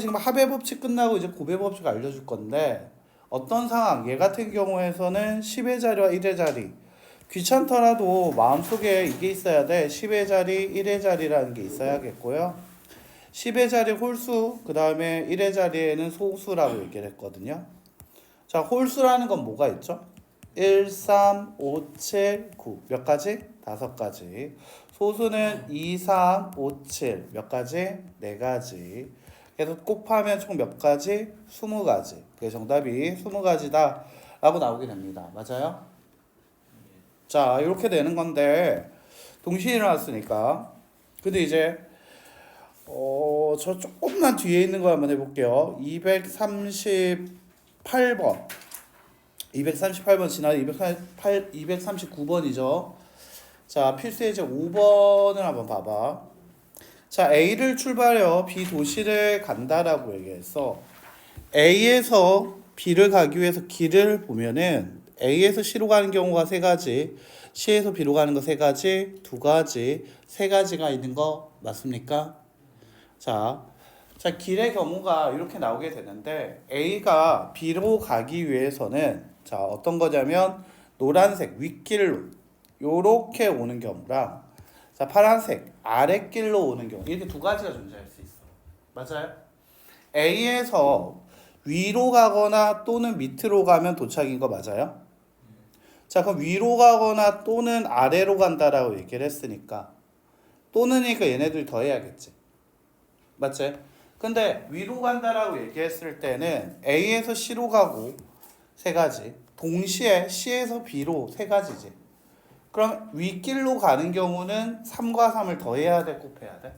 지금 합의 법칙 끝나고 이제 곱의 법칙 알려줄 건데 어떤 상황, 얘 같은 경우에서는 10의 자리와 1의 자리 귀찮더라도 마음속에 이게 있어야 돼. 10의 자리, 1의 자리라는 게 있어야겠고요. 10의 자리 홀수, 그 다음에 1의 자리에는 소수라고 얘기를 했거든요. 자, 홀수라는 건 뭐가 있죠? 1, 3, 5, 7, 9. 몇 가지? 5가지. 소수는 2, 3, 5, 7. 몇 가지? 4가지. 그래서 곱하면 총 몇 가지? 20가지. 그게 정답이 20가지다 라고 나오게 됩니다. 맞아요? 자, 이렇게 되는 건데 동시에 일어났으니까. 근데 이제 저 조금만 뒤에 있는 거 한번 해볼게요. 238번 238번 지나 239번이죠. 자, 필수 예제 5번을 한번 봐봐. 자, A를 출발해요. B 도시를 간다라고 얘기했어. A에서 B를 가기 위해서 길을 보면은 A에서 C로 가는 경우가 3가지, C에서 B로 가는 거 3가지, 2가지, 3가지가 있는 거 맞습니까? 자, 길의 경우가 이렇게 나오게 되는데 A가 B로 가기 위해서는 자, 어떤 거냐면 노란색 윗길로 요렇게 오는 경우랑 자, 파란색 아랫길로 오는 경우 이렇게 2가지가 존재할 수 있어. 맞아요? A에서 위로 가거나 또는 밑으로 가면 도착인 거 맞아요? 자, 그럼 위로 가거나 또는 아래로 간다라고 얘기를 했으니까 또는이니까 얘네들 더해야겠지. 맞지? 근데 위로 간다라고 얘기했을 때는 A에서 C로 가고 3가지, 동시에 C에서 B로 3가지지. 그럼 윗길로 가는 경우는 3과 3을 더해야 돼, 곱해야 돼?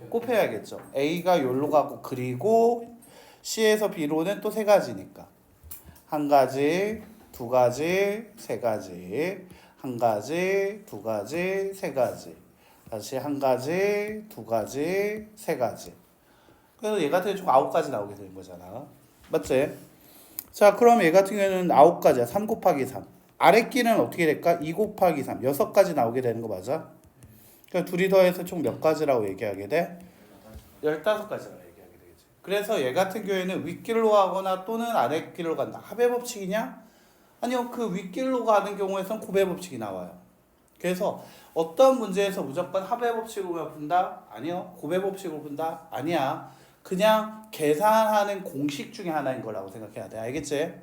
곱해야겠죠. A가 여기로 가고 그리고 C에서 B로는 또 3가지니까 1가지, 2가지, 3가지, 1가지, 2가지, 3가지, 다시 1가지, 2가지, 3가지. 그래서 얘 같은 경우는 총 9가지 나오게 되는 거잖아. 맞지? 자, 그럼 얘 같은 경우에는 9가지야. 3 곱하기 3. 아랫길은 어떻게 될까? 2 곱하기 3. 6가지 나오게 되는 거 맞아? 그러니까 둘이 더해서 총 몇 가지라고 얘기하게 돼? 15가지라고 얘기하게 되겠지. 그래서 얘 같은 경우에는 윗길로 가거나 또는 아랫길로 간다. 합의 법칙이냐? 아니요. 그 윗길로 가는 경우에선 곱의 법칙이 나와요. 그래서 어떤 문제에서 무조건 합의 법칙으로 푼다? 아니요. 곱의 법칙으로 푼다? 아니야. 그냥 계산하는 공식 중에 하나인 거라고 생각해야 돼. 알겠지?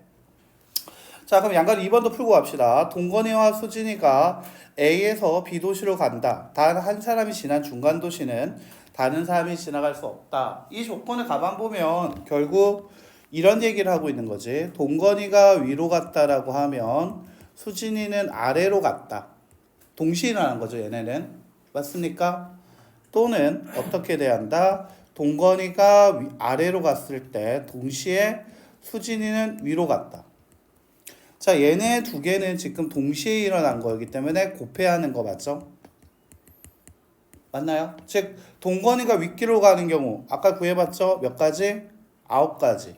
자, 그럼 양가리 2번도 풀고 갑시다. 동건이와 수진이가 A에서 B 도시로 간다. 단 한 사람이 지난 중간 도시는 다른 사람이 지나갈 수 없다. 이 조건을 가만 보면 결국 이런 얘기를 하고 있는 거지. 동건이가 위로 갔다라고 하면 수진이는 아래로 갔다. 동시에 일어나는 거죠, 얘네는. 맞습니까? 또는 어떻게 돼야 한다? 동건이가 아래로 갔을 때 동시에 수진이는 위로 갔다. 자, 얘네 2개는 지금 동시에 일어난 거이기 때문에 곱해야 하는 거 맞죠? 맞나요? 즉 동건이가 윗길로 가는 경우 아까 구해봤죠? 몇 가지? 9가지.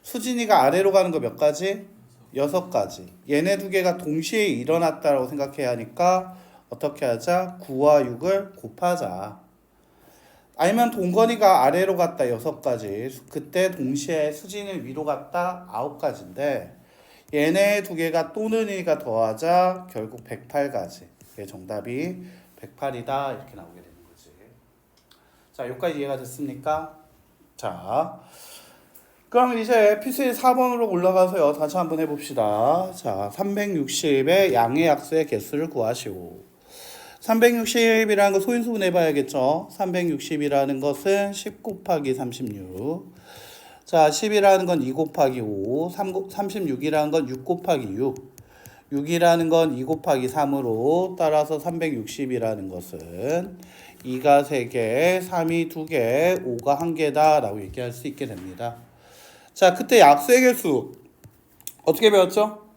수진이가 아래로 가는 거 몇 가지? 6가지. 얘네 2개가 동시에 일어났다고 생각해야 하니까 어떻게 하자? 9와 6을 곱하자. 아니면 동건이가 아래로 갔다 6가지. 그때 동시에 수진이 위로 갔다 9가지인데 얘네 2개가 또는이가 더하자 결국 108가지. 그게 정답이 108이다 이렇게 나오게 되는 거지. 자, 여기까지 이해가 됐습니까? 자, 그럼 이제 필수의 4번으로 올라가서요. 다시 한번 해봅시다. 자, 360의 양의 약수의 개수를 구하시오. 360이라는 거 소인수분 해봐야겠죠. 360이라는 것은 10 곱하기 36. 자, 10이라는 건 2 곱하기 5. 36이라는 건 6 곱하기 6. 6이라는 건 2 곱하기 3으로 따라서 360이라는 것은 2가 3개, 3이 2개, 5가 1개다 라고 얘기할 수 있게 됩니다. 자, 그때 약수의 개수 어떻게 배웠죠?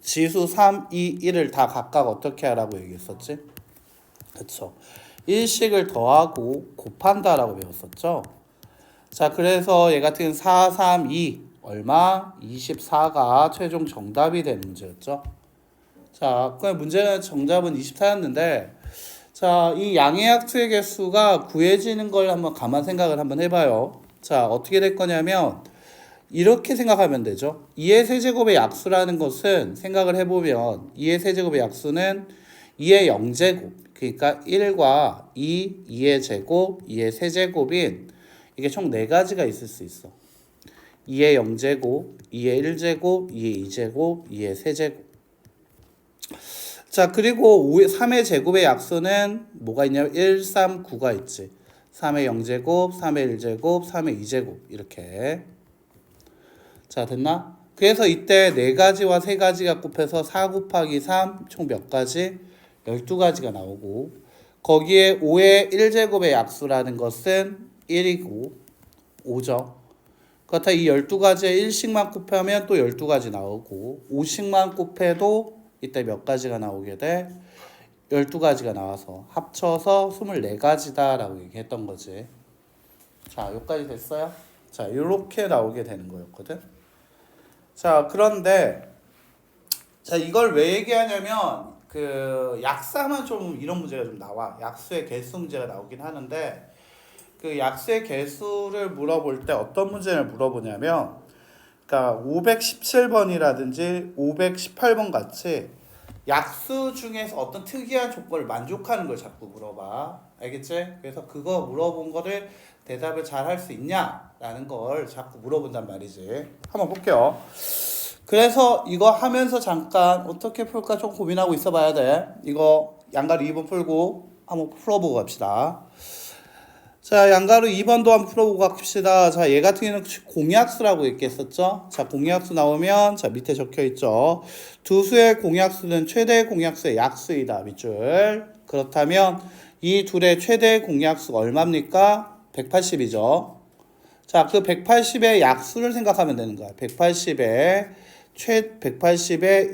지수 3, 2, 1을 다 각각 어떻게 하라고 얘기했었지? 그쵸. 1씩을 더하고 곱한다라고 배웠었죠. 자, 그래서 얘 같은 4, 3, 2 얼마? 24가 최종 정답이 된 문제였죠. 자, 그 문제는 정답은 24였는데 자, 이 양의 약수의 개수가 구해지는 걸 한번 가만 생각을 한번 해봐요. 자, 어떻게 될 거냐면 이렇게 생각하면 되죠. 2의 세제곱의 약수라는 것은 생각을 해보면 2의 세제곱의 약수는 2의 0제곱, 그러니까 1과 2, 2의 제곱, 2의 세제곱인 이게 총 4가지가 있을 수 있어. 2의 0제곱, 2의 1제곱, 2의 2제곱, 2의 세제곱. 자, 그리고 3의 제곱의 약수는 뭐가 있냐면 1, 3, 9가 있지. 3의 0제곱, 3의 1제곱, 3의 2제곱 이렇게. 자, 됐나? 그래서 이때 4가지와 3가지가 곱해서 4 곱하기 3 총 몇 가지? 12가지가 나오고 거기에 5의 1제곱의 약수라는 것은 1이고 5죠. 그렇다 이 12가지에 1씩만 곱하면 또 12가지 나오고 5씩만 곱해도 이때 몇 가지가 나오게 돼? 12가지가 나와서 합쳐서 24가지다라고 얘기했던 거지. 자, 여기까지 됐어요? 자, 이렇게 나오게 되는 거였거든. 자, 그런데 자, 이걸 왜 얘기하냐면 그 약수하면 좀 이런 문제가 좀 나와. 약수의 개수 문제가 나오긴 하는데 그 약수의 개수를 물어볼 때 어떤 문제를 물어보냐면 그러니까 517번이라든지 518번 같이 약수 중에서 어떤 특이한 조건을 만족하는 걸 자꾸 물어봐. 알겠지? 그래서 그거 물어본 거를 대답을 잘 할 수 있냐라는 걸 자꾸 물어본단 말이지. 한번 볼게요. 그래서 이거 하면서 잠깐 어떻게 풀까 좀 고민하고 있어 봐야 돼. 이거 양가루 2번 풀고 한번 풀어보고 갑시다. 자, 양가루 2번도 한번 풀어보고 갑시다. 자, 얘 같은 경우는 공약수라고 얘기했었죠. 자, 공약수 나오면 자, 밑에 적혀 있죠. 두 수의 공약수는 최대 공약수의 약수이다. 밑줄. 그렇다면 이 둘의 최대 공약수가 얼마입니까? 180이죠. 자, 그 180의 약수를 생각하면 되는 거야. 180의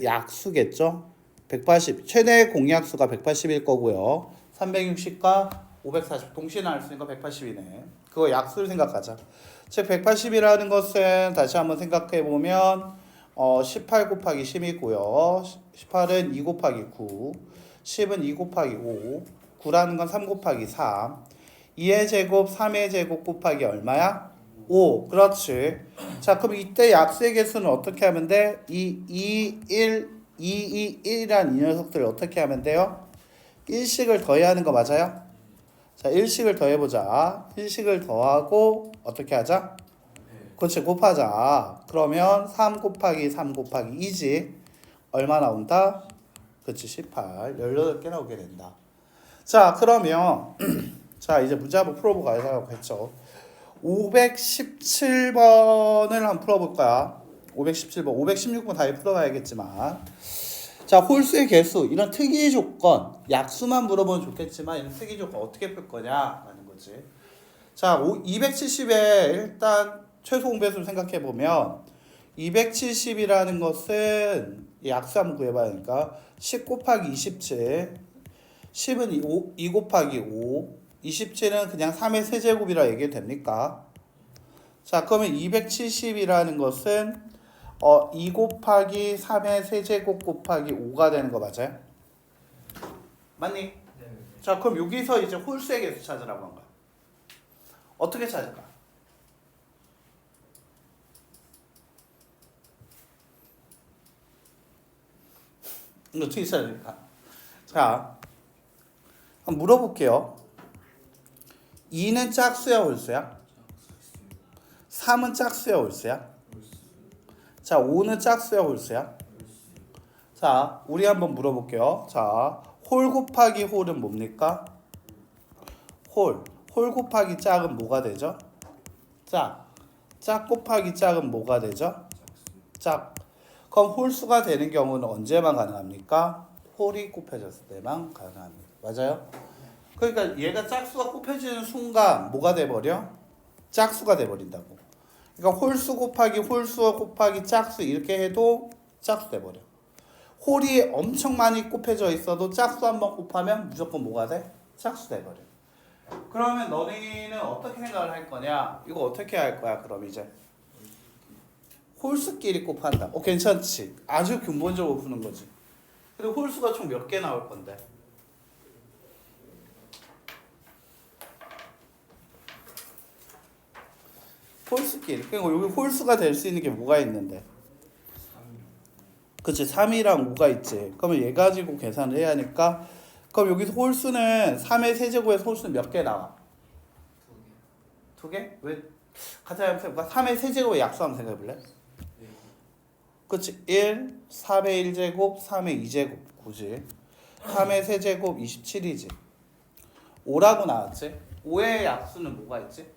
약수겠죠. 180 최대 공약수가 180일 거고요. 360과 540 동시에 나올 수 있는 거 180이네. 그거 약수를 생각하자. 즉 180이라는 것은 다시 한번 생각해 보면 18 곱하기 10이고요. 18은 2 곱하기 9, 10은 2 곱하기 5, 9라는 건 3 곱하기 3. 2의 제곱, 3의 제곱 곱하기 얼마야? 5. 그렇지. 자, 그럼 이때 약수의 개수는 어떻게 하면 돼? 2, 2, 1, 2, 2, 1이라는 이 녀석들을 어떻게 하면 돼요? 1씩을 더해야 하는 거 맞아요? 자, 1씩을 더해보자. 1씩을 더하고 어떻게 하자? 그렇지, 곱하자. 그러면 3 곱하기 3 곱하기 2지. 얼마 나온다? 그렇지, 18. 18개 나오게 된다. 자, 그러면 자, 이제 문제 한번 풀어보고 가자고 했죠. 517번을 한번 풀어볼 거야. 517번, 516번 다 풀어가야겠지만. 자, 홀수의 개수, 이런 특이 조건, 약수만 물어보면 좋겠지만 이런 특이 조건 어떻게 풀 거냐라는 거지. 자, 270에 일단 최소 공배수를 생각해 보면 270이라는 것은 약수 한번 구해봐야 하니까 10 곱하기 27, 10은 2 곱하기 5, 27은 그냥 3의 세제곱이라 얘기해도 됩니까? 자, 그러면 270이라는 것은 2 곱하기 3의 세제곱 곱하기 5가 되는 거 맞아요? 맞니? 네. 자, 그럼 여기서 이제 홀수의 개수 찾으라고 한 거야. 어떻게 찾을까? 어떻게 찾을까? 자, 한번 물어볼게요. 2는 짝수야, 홀수야? 3은 짝수야, 홀수야? 자, 5는 짝수야, 홀수야? 자, 우리 한번 물어볼게요. 자, 홀 곱하기 홀은 뭡니까? 홀 곱하기 짝은 뭐가 되죠? 짝 곱하기 짝은 뭐가 되죠? 짝. 그럼 홀수가 되는 경우는 언제만 가능합니까? 홀이 곱해졌을 때만 가능합니다. 맞아요? 그러니까 얘가 짝수가 곱해지는 순간 뭐가 돼버려? 짝수가 돼버린다고. 그러니까 홀수 곱하기 짝수 이렇게 해도 짝수 돼버려. 홀이 엄청 많이 곱해져 있어도 짝수 한번 곱하면 무조건 뭐가 돼? 짝수 돼버려. 그러면 너희는 어떻게 생각을 할 거냐? 이거 어떻게 할 거야? 그럼 이제 홀수끼리 곱한다. 괜찮지? 아주 근본적으로 푸는 거지. 근데 홀수가 총 몇 개 나올 건데? 홀수끼리. 그러니까 여기 홀수가 될 수 있는 게 뭐가 있는데? 그치, 3이랑 5가 있지. 그러면 얘 가지고 계산을 해야 하니까, 그럼 여기서 홀수는 3의 세제곱에서 홀수는 몇 개 나와? 2개? 왜? 같이 한번 해볼까? 3의 세제곱의 약수 한번 생각해볼래? 그치, 1, 3의 1제곱, 3의 2제곱, 그지? 3의 세제곱 27이지. 5라고 나왔지? 5의 약수는 뭐가 있지?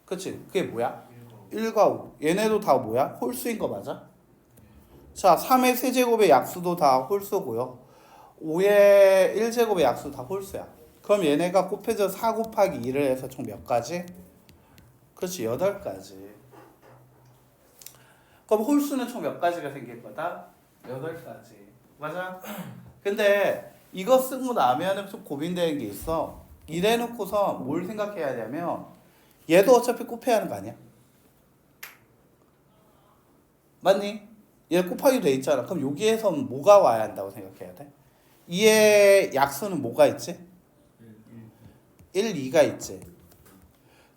그치, 그게 뭐야? 1과 5. 얘네도 다 뭐야? 홀수인 거 맞아? 자, 3의 세제곱의 약수도 다 홀수고요. 5의 1제곱의 약수도 다 홀수야. 그럼 얘네가 곱해져 4 곱하기 2를 해서 총 몇 가지? 그렇지, 8가지. 그럼 홀수는 총 몇 가지가 생길 거다? 8가지. 맞아? 근데 이거 쓰고 나면은 좀 고민되는 게 있어. 이래 놓고서 뭘 생각해야 되냐면 얘도 어차피 곱해야 하는 거 아니야? 맞니? 얘 곱하기 돼 있잖아. 그럼 여기에서 뭐가 와야 한다고 생각해야 돼? 얘의 약수는 뭐가 있지? 1, 2가 있지.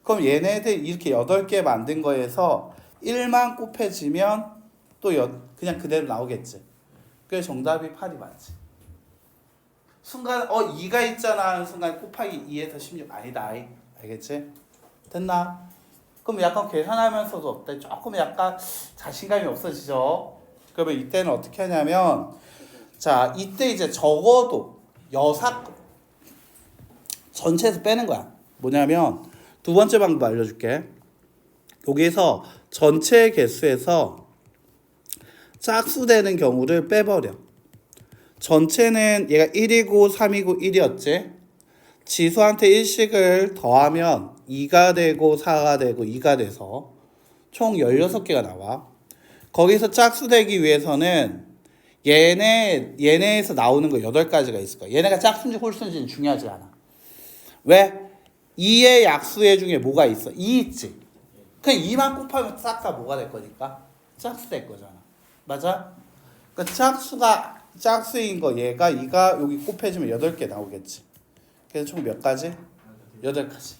그럼 얘네들 이렇게 8개 만든 거에서 1만 곱해지면 또 그냥 그대로 나오겠지. 그래서 정답이 8이 맞지. 순간 2가 있잖아 하는 순간 곱하기 2에서 16 아니다. 알겠지? 됐나? 그럼 약간 계산하면서도 어때? 조금 약간 자신감이 없어지죠? 그러면 이때는 어떻게 하냐면 자, 이때 이제 적어도 여사 전체에서 빼는 거야. 뭐냐면 두 번째 방법 알려줄게. 여기에서 전체 개수에서 짝수되는 경우를 빼버려. 전체는 얘가 1이고 3이고 1이었지. 지수한테 1씩을 더하면 2가 되고 4가 되고 2가 돼서 총 16개가 나와. 거기서 짝수되기 위해서는 얘네에서 나오는 거 8가지가 있을 거야. 얘네가 짝수인지 홀수인지는 중요하지 않아. 왜? 2의 약수의 중에 뭐가 있어? 2 있지. 그냥 2만 곱하면 싹 다 뭐가 될 거니까? 짝수 될 거잖아. 맞아? 그러니까 짝수인 거 얘가 2가 여기 곱해지면 8개 나오겠지. 그래서 총 몇 가지? 8가지.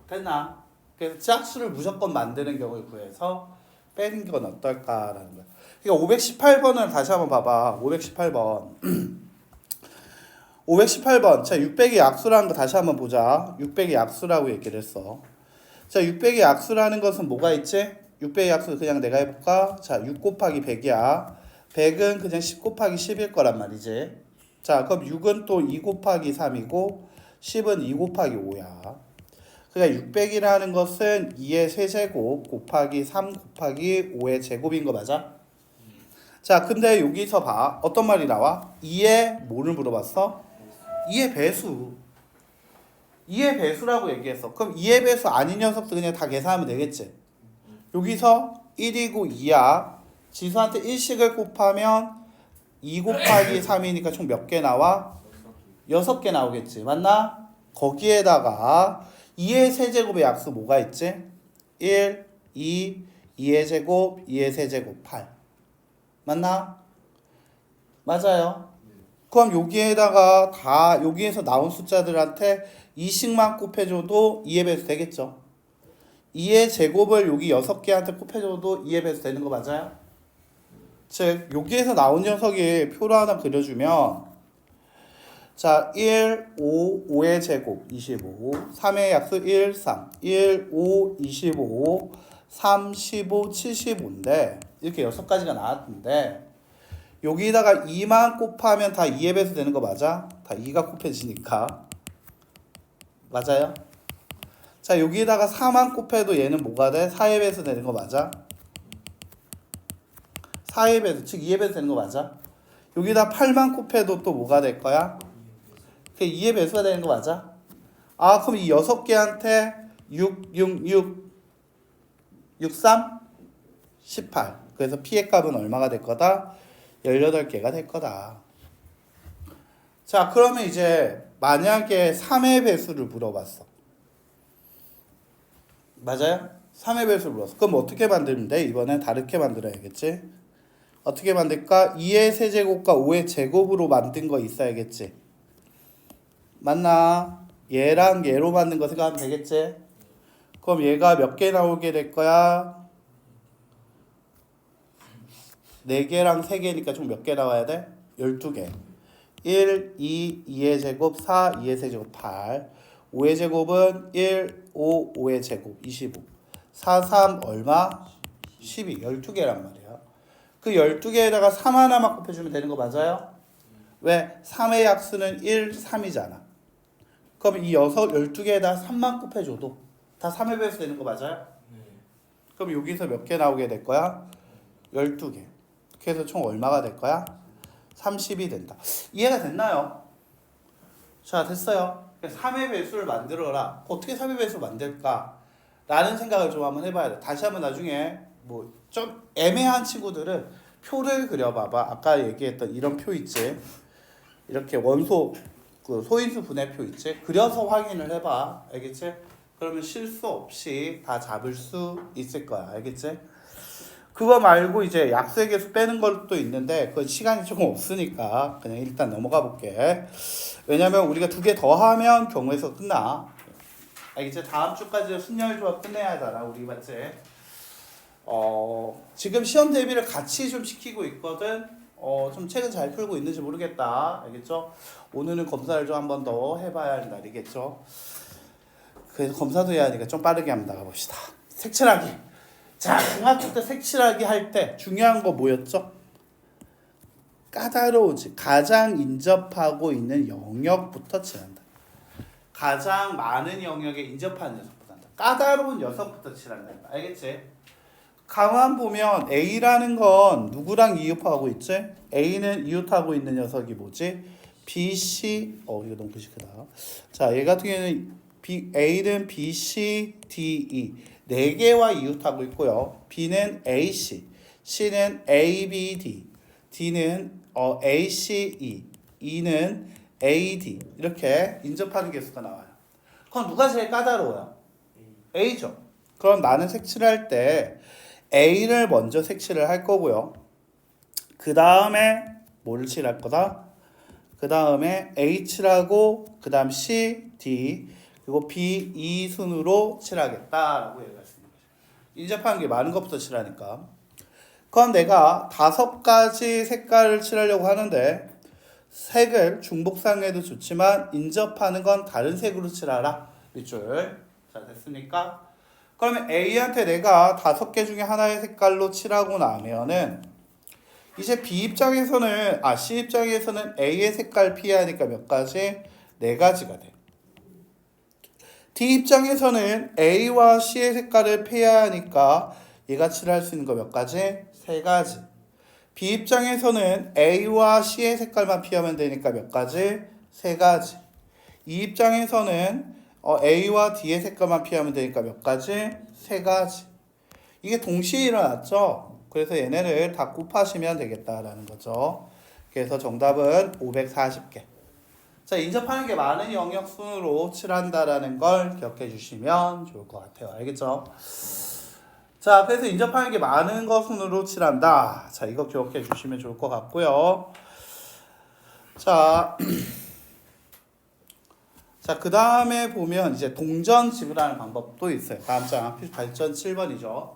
됐나? 그래서 짝수를 무조건 만드는 경우를 구해서 빼는 건 어떨까라는 거야. 그러니까 518번을 다시 한번 봐봐. 518번. 518번. 자, 600의 약수라는 거 다시 한번 보자. 600의 약수라고 얘기를 했어. 자, 600의 약수라는 것은 뭐가 있지? 600의 약수 그냥 내가 해볼까? 자, 6 곱하기 100이야. 100은 그냥 10 곱하기 10일 거란 말이지. 자, 그럼 6은 또 2 곱하기 3이고 10은 2 곱하기 5야. 그러니까 600이라는 것은 2의 세제곱 곱하기 3 곱하기 5의 제곱인 거 맞아? 자, 근데 여기서 봐. 어떤 말이 나와? 2의 뭐를 물어봤어? 2의 배수. 2의 배수라고 얘기했어. 그럼 2의 배수 아닌 녀석도 그냥 다 계산하면 되겠지. 여기서 1이고 2야. 지수한테 1씩을 곱하면 2 곱하기 3이니까 총 몇 개 나와? 6개 나오겠지. 맞나? 거기에다가 2의 세제곱의 약수 뭐가 있지? 1, 2, 2의 제곱, 2의 세제곱 8. 맞나? 맞아요. 그럼 여기에다가 다 여기에서 나온 숫자들한테 2씩만 곱해줘도 2의 배수 되겠죠. 2의 제곱을 여기 6개한테 곱해줘도 2의 배수 되는 거 맞아요? 즉 여기에서 나온 녀석이 표로 하나 그려주면 자, 1, 5, 5의 제곱 25, 3의 약수 1, 3, 1, 5, 25, 3, 15, 75인데 이렇게 6가지가 나왔는데 여기다가 2만 곱하면 다 2의 배수 되는 거 맞아? 다 2가 곱해지니까. 맞아요? 자, 여기다가 4만 곱해도 얘는 뭐가 돼? 4의 배수 되는 거 맞아? 4의 배수, 즉 2의 배수 되는 거 맞아? 여기다 8만 곱해도 또 뭐가 될 거야? 그게 2의 배수가 되는 거 맞아? 아, 그럼 이 6개한테 6, 6, 6, 63, 18. 그래서 P의 값은 얼마가 될 거다? 18개가 될 거다. 자, 그러면 이제 만약에 3의 배수를 물어봤어. 맞아요? 3의 배수를 물었어. 그럼 어떻게 만들면 돼? 이번엔 다르게 만들어야겠지? 어떻게 만들까? 2의 세제곱과 5의 제곱으로 만든 거 있어야겠지? 맞나? 얘랑 얘로 만든 거 생각하면 되겠지? 그럼 얘가 몇 개 나오게 될 거야? 4개랑 3개니까 총 몇 개 나와야 돼? 12개. 1, 2, 2의 제곱, 4, 2의 세제곱, 8. 5의 제곱은 1, 5, 5의 제곱, 25. 4, 3 얼마? 12. 12개란 말이야. 그 12개에다가 3 하나만 곱해주면 되는 거 맞아요? 왜? 3의 약수는 1, 3이잖아. 그럼 이 12개에다 3만 곱해줘도 다 3의 배수 되는 거 맞아요? 그럼 여기서 몇 개 나오게 될 거야? 12개. 그래서 총 얼마가 될 거야? 30이 된다. 이해가 됐나요? 자, 됐어요. 3의 배수를 만들어라. 어떻게 3의 배수를 만들까? 라는 생각을 좀 한번 해봐야 돼. 다시 한번 나중에 뭐 좀 애매한 친구들은 표를 그려봐봐. 아까 얘기했던 이런 표 있지? 이렇게 원소 그 소인수 분해표 있지? 그려서 확인을 해봐. 알겠지? 그러면 실수 없이 다 잡을 수 있을 거야. 알겠지? 그거 말고 이제 약수의 개수 빼는 것도 있는데 그건 시간이 조금 없으니까 그냥 일단 넘어가 볼게. 왜냐면 우리가 2개 더 하면 경우에서 끝나. 알겠지? 다음 주까지 순열 조합 끝내야 하잖아. 우리 맞지? 지금 시험 대비를 같이 좀 시키고 있거든. 좀 책은 잘 풀고 있는지 모르겠다. 알겠죠? 오늘은 검사를 좀 한 번 더 해봐야 하는 날이겠죠? 그래서 검사도 해야 하니까 좀 빠르게 한번 나가봅시다. 색칠하기. 자, 중학교 때 색칠하기 할 때 중요한 거 뭐였죠? 까다로우지. 가장 인접하고 있는 영역부터 칠한다. 가장 많은 영역에 인접하는 녀석부터 한다. 까다로운 녀석부터 칠한다. 알겠지? 가만 보면 A라는 건 누구랑 이웃하고 있지? A는 이웃하고 있는 녀석이 뭐지? B, C. 이거 너무 글씨 크다. 자, 얘 같은 경우에는 A는 B, C, D, E 4개와 이웃하고 있고요. B는 A, C, C는 A, B, D, D는 A, C, E, E는 A, D 이렇게 인접하는 개수가 나와요. 그럼 누가 제일 까다로워요? A죠. 그럼 나는 색칠할 때 A를 먼저 색칠을 할 거고요. 그 다음에 뭐를 칠할 거다? 그 다음에 H라고 그 다음 C, D 그리고 B, E 순으로 칠하겠다라고 얘기했습니다. 인접하는 게 많은 것부터 칠하니까. 그럼 내가 5가지 색깔을 칠하려고 하는데 색을 중복상해도 좋지만 인접하는 건 다른 색으로 칠하라. 밑줄. 자, 됐습니까? 그러면 A한테 내가 5개 중에 하나의 색깔로 칠하고 나면은 이제 B 입장에서는 C 입장에서는 A의 색깔 피해야 하니까 몇 가지? 4가지가 돼. D 입장에서는 A와 C의 색깔을 피해야 하니까 얘가 칠할 수 있는 거 몇 가지? 3가지. B 입장에서는 A와 C의 색깔만 피하면 되니까 몇 가지? 3가지. 이 입장에서는 A와 D의 색깔만 피하면 되니까 몇 가지? 3가지. 이게 동시에 일어났죠. 그래서 얘네를 다 곱하시면 되겠다라는 거죠. 그래서 정답은 540개. 자, 인접하는 게 많은 영역 순으로 칠한다라는 걸 기억해 주시면 좋을 것 같아요. 알겠죠? 자, 그래서 인접하는 게 많은 것 순으로 칠한다. 자, 이거 기억해 주시면 좋을 것 같고요. 자, 자, 그 다음에 보면 이제 동전 지불하는 방법도 있어요. 다음 장 발전 7번이죠.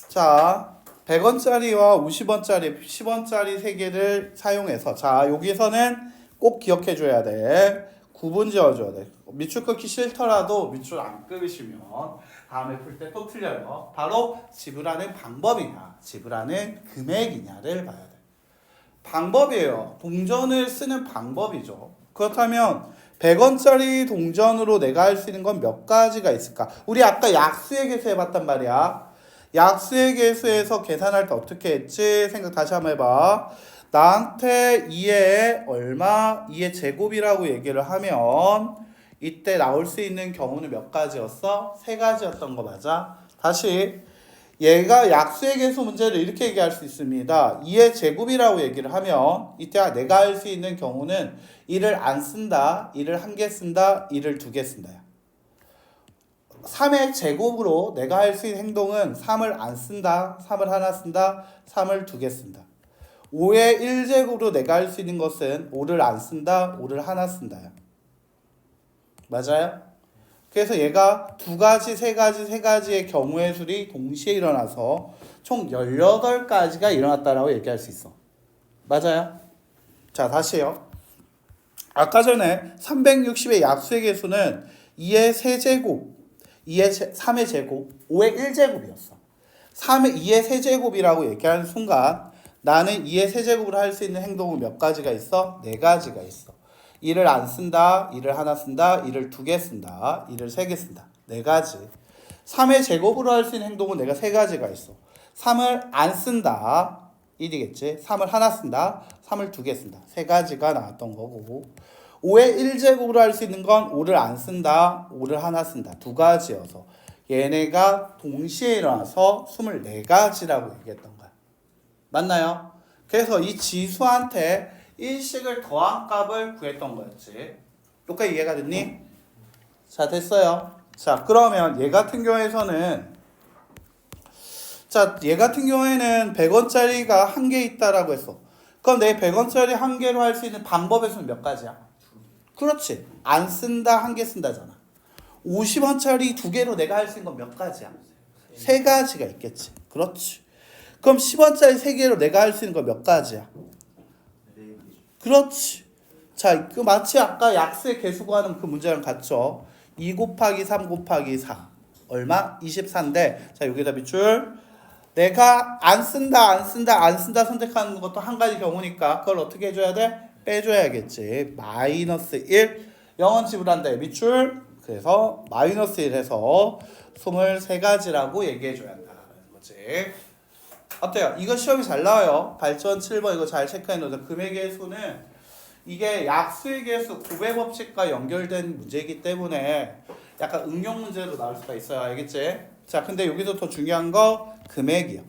자, 100원짜리와 50원짜리, 10원짜리 3개를 사용해서 자, 여기서는 꼭 기억해 줘야 돼. 구분 지어 줘야 돼. 밑줄 긋기 싫더라도 밑줄 안 끄시면 다음에 풀 때 또 틀려요. 바로 지불하는 방법이냐, 지불하는 금액이냐를 봐야 돼. 방법이에요. 동전을 쓰는 방법이죠. 그렇다면 100원짜리 동전으로 내가 할 수 있는 건 몇 가지가 있을까? 우리 아까 약수의 개수 해봤단 말이야. 약수의 개수에서 계산할 때 어떻게 했지? 생각 다시 한번 해봐. 나한테 2의 얼마? 2의 제곱이라고 얘기를 하면 이때 나올 수 있는 경우는 몇 가지였어? 3가지였던 거 맞아? 다시 얘가 약수의 개수 문제를 이렇게 얘기할 수 있습니다. 2의 제곱이라고 얘기를 하면 이때 내가 할 수 있는 경우는 2를 안 쓴다, 2를 1개 쓴다, 2를 2개 쓴다. 3의 제곱으로 내가 할 수 있는 행동은 3을 안 쓴다, 3을 하나 쓴다, 3을 2개 쓴다. 5의 1제곱으로 내가 할 수 있는 것은 5를 안 쓴다, 5를 하나 쓴다. 맞아요? 그래서 얘가 두 가지, 세 가지의 경우의 수리 동시에 일어나서 총 18가지가 일어났다라고 얘기할 수 있어. 맞아요? 자, 다시요. 아까 전에 360의 약수의 개수는 2의 세제곱, 3의 제곱, 5의 1제곱이었어. 2의 세제곱이라고 얘기하는 순간 나는 2의 세제곱을 할 수 있는 행동은 몇 가지가 있어? 4가지가 있어. 2를 안 쓴다, 2를 하나 쓴다, 2를 2개 쓴다, 2를 3개 쓴다. 4가지. 3의 제곱으로 할 수 있는 행동은 내가 3가지가 있어. 3을 안 쓴다, 1이겠지. 3을 하나 쓴다, 3을 2개 쓴다. 3가지가 나왔던 거고 5의 1제곱으로 할 수 있는 건 5를 안 쓴다, 5를 하나 쓴다. 2가지여서 얘네가 동시에 일어나서 24가지라고 얘기했던 거야. 맞나요? 그래서 이 지수한테 일식을 더한 값을 구했던 거였지. 여기까지 이해가 됐니? 자, 됐어요. 자, 그러면 얘 같은 경우에는 100원짜리가 한 개 있다라고 했어. 그럼 내 100원짜리 한 개로 할 수 있는 방법의 수는 몇 가지야? 그렇지. 안 쓴다, 한 개 쓴다잖아. 50원짜리 두 개로 내가 할 수 있는 건 몇 가지야? 3가지가 있겠지. 그렇지. 그럼 10원짜리 3개로 내가 할 수 있는 건 몇 가지야? 그렇지. 자, 그 마치 아까 약수의 개수 구하는 그 문제랑 같죠. 2 곱하기 3 곱하기 4 얼마? 24인데 자, 여기다 밑줄. 내가 안 쓴다 선택하는 것도 한 가지 경우니까 그걸 어떻게 해줘야 돼? 빼줘야겠지. 마이너스 1 0원 지불한다. 밑줄. 그래서 마이너스 1 해서 23가지라고 얘기해줘야 한다는 거지. 어때요? 이거 시험이 잘 나와요. 발전 7번 이거 잘 체크해 놓자. 금액의 수는 이게 약수의 개수 구배 법칙과 연결된 문제이기 때문에 약간 응용 문제로 나올 수가 있어요. 알겠지? 자, 근데 여기서 더 중요한 거 금액이요.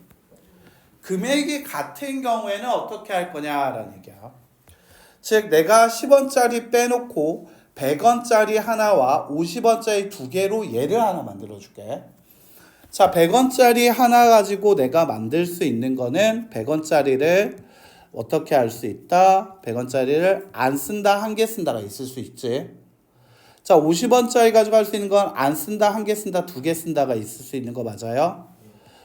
금액이 같은 경우에는 어떻게 할 거냐라는 얘기야. 즉 내가 10원짜리 빼놓고 100원짜리 하나와 50원짜리 두 개로 얘를 하나 만들어 줄게. 자, 100원짜리 하나 가지고 내가 만들 수 있는 거는 100원짜리를 어떻게 할 수 있다? 100원짜리를 안 쓴다, 한 개 쓴다가 있을 수 있지. 자, 50원짜리 가지고 할 수 있는 건 안 쓴다, 한 개 쓴다, 두 개 쓴다가 있을 수 있는 거 맞아요?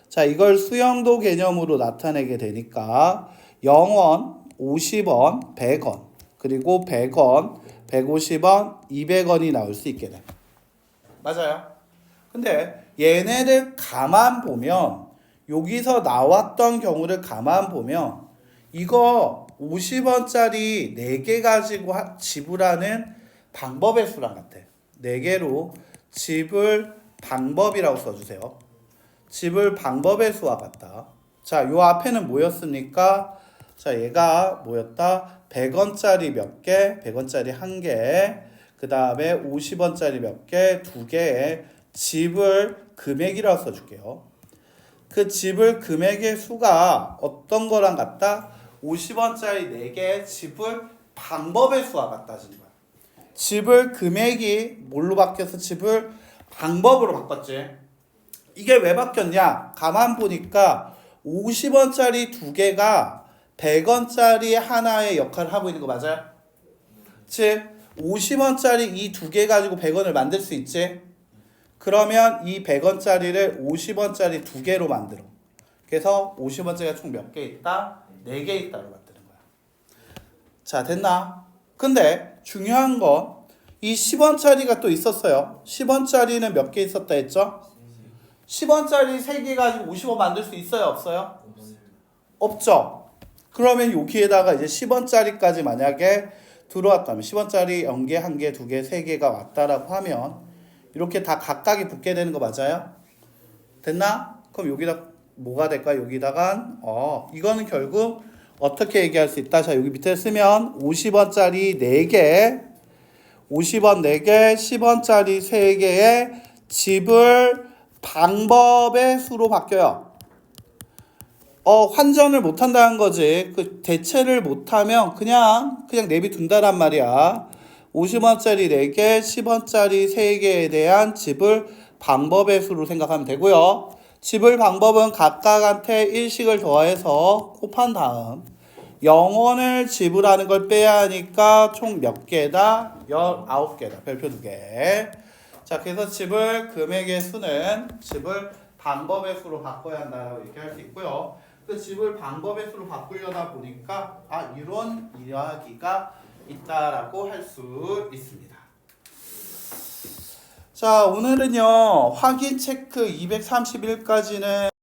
자, 이걸 수영도 개념으로 나타내게 되니까 0원, 50원, 100원, 그리고 100원, 150원, 200원이 나올 수 있게 돼. 맞아요? 근데 얘네를 가만 보면 여기서 나왔던 경우를 가만 보면 이거 50원짜리 4개 가지고 지불하는 방법의 수랑 같아. 4개로 지불 방법이라고 써주세요. 지불 방법의 수와 같다. 자, 요 앞에는 뭐였습니까? 자, 얘가 뭐였다? 100원짜리 몇 개, 100원짜리 한 개, 그 다음에 50원짜리 몇 개, 두 개의 지불 금액이라고 써줄게요. 그 지불 금액의 수가 어떤 거랑 같다? 50원짜리 4개의 지불 방법의 수와 같다는 거야. 지불 금액이 뭘로 바뀌어서 지불 방법으로 바꿨지. 이게 왜 바뀌었냐? 가만 보니까 50원짜리 두 개가 100원짜리 하나의 역할을 하고 있는 거 맞아요? 즉 50원짜리 이 두 개 가지고 100원을 만들 수 있지? 그러면 이 100원짜리를 50원짜리 두 개로 만들어. 그래서 50원짜리가 총 몇 개 있다? 4개 있다로 만드는 거야. 자, 됐나? 근데 중요한 건 이 10원짜리가 또 있었어요. 10원짜리는 몇 개 있었다 했죠? 10원짜리 3개 가지고 50원 만들 수 있어요? 없어요? 없죠. 그러면 여기에다가 이제 10원짜리까지 만약에 들어왔다면 10원짜리 0개, 1개, 2개, 3개가 왔다라고 하면 이렇게 다 각각이 붙게 되는 거 맞아요? 됐나? 그럼 여기다 뭐가 될까? 여기다가 이거는 결국 어떻게 얘기할 수 있다? 자, 여기 밑에 쓰면 50원짜리 4개, 50원 4개, 10원짜리 3개의 지불 방법의 수로 바뀌어요. 환전을 못 한다는 거지. 그 대체를 못 하면 그냥 내비둔다란 말이야. 50원짜리 4개, 10원짜리 3개에 대한 지불 방법의 수로 생각하면 되고요. 지불 방법은 각각한테 일식을 더해서 곱한 다음 0원을 지불하는 걸 빼야 하니까 총 몇 개다? 19개다. 별표 2개. 자, 그래서 집을 금액의 수는 집을 방법의 수로 바꿔야 한다라고 얘기할 수 있고요. 그 집을 방법의 수로 바꾸려다 보니까 이런 이야기가 있다라고 할 수 있습니다. 자, 오늘은요 확인 체크 231까지는